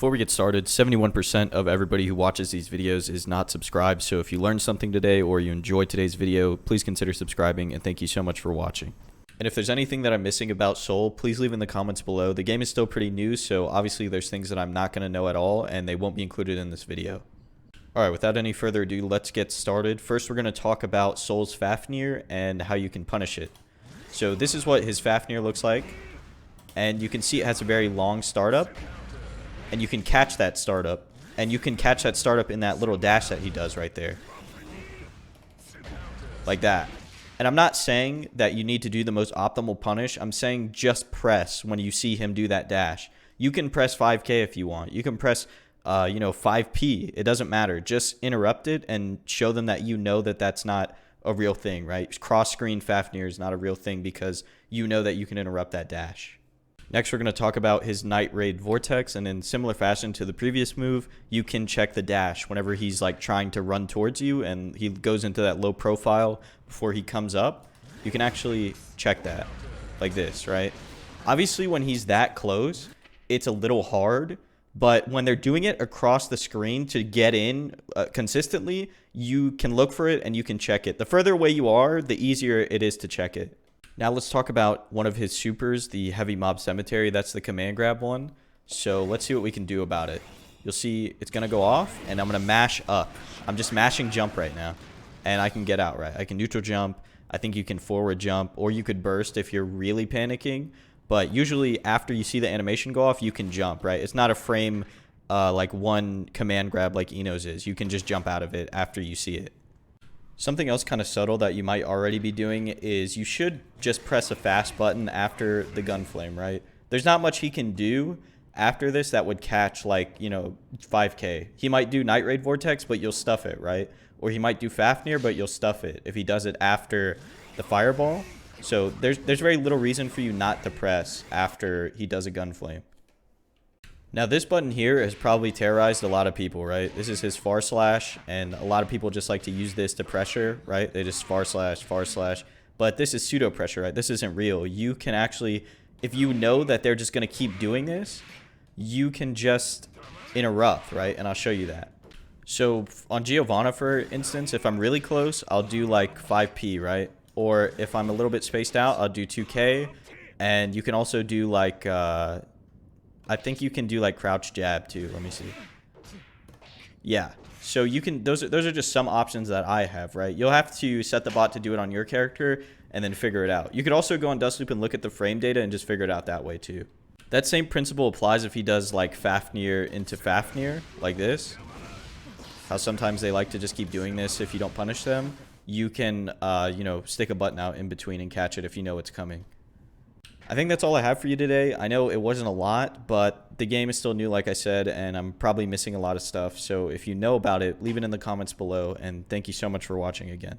Before we get started, 71% of everybody who watches these videos is not subscribed, so if you learned something today or you enjoyed today's video, please consider subscribing, and thank you so much for watching. And if there's anything that I'm missing about Sol, please leave in the comments below. The game is still pretty new, so obviously there's things that I'm not going to know at all, and they won't be included in this video. Alright, without any further ado, let's get started. First, we're going to talk about Sol's Fafnir and how you can punish it. So this is what his Fafnir looks like, and you can see it has a very long startup. And you can catch that startup. And you can catch that startup in that little dash that he does right there. Like that. And I'm not saying that you need to do the most optimal punish. I'm saying just press when you see him do that dash. You can press 5K if you want. You can press, 5P. It doesn't matter. Just interrupt it and show them that you know that that's not a real thing, right? Cross-screen Fafnir is not a real thing because you know that you can interrupt that dash. Next, we're going to talk about his Night Raid Vortex, and in similar fashion to the previous move, you can check the dash whenever he's like trying to run towards you and he goes into that low profile before he comes up. You can actually check that like this, right? Obviously, when he's that close, it's a little hard, but when they're doing it across the screen to get in consistently, you can look for it and you can check it. The further away you are, the easier it is to check it. Now let's talk about one of his supers, the Heavy Mob Cemetery. That's the command grab one. So let's see what we can do about it. You'll see it's going to go off, and I'm going to mash up. I'm just mashing jump right now, and I can get out, right? I can neutral jump. I think you can forward jump, or you could burst if you're really panicking. But usually after you see the animation go off, you can jump, right? It's not a frame like one command grab like Eno's is. You can just jump out of it after you see it. Something else kind of subtle that you might already be doing is you should just press a fast button after the gun flame, right? There's not much he can do after this that would catch, like, 5K. He might do Night Raid Vortex, but you'll stuff it, right? Or he might do Fafnir, but you'll stuff it if he does it after the fireball. So there's very little reason for you not to press after he does a gun flame. Now, this button here has probably terrorized a lot of people, right? This is his far slash, and a lot of people just like to use this to pressure, right? They just far slash, but this is pseudo pressure, right? This isn't real. You can actually, if you know that they're just going to keep doing this, you can just interrupt, right? And I'll show you that. So on Giovanna, for instance, if I'm really close, I'll do like 5P, right? Or if I'm a little bit spaced out, I'll do 2K, and you can also do like, I think you can do like crouch jab too. Let me see. Yeah. So you can, those are just some options that I have, right? You'll have to set the bot to do it on your character and then figure it out. You could also go on Dustloop and look at the frame data and just figure it out that way too. That same principle applies if he does like Fafnir into Fafnir like this. How sometimes they like to just keep doing this if you don't punish them. You can, stick a button out in between and catch it if you know it's coming. I think that's all I have for you today. I know it wasn't a lot, but the game is still new, like I said, and I'm probably missing a lot of stuff. So if you know about it, leave it in the comments below, and thank you so much for watching again.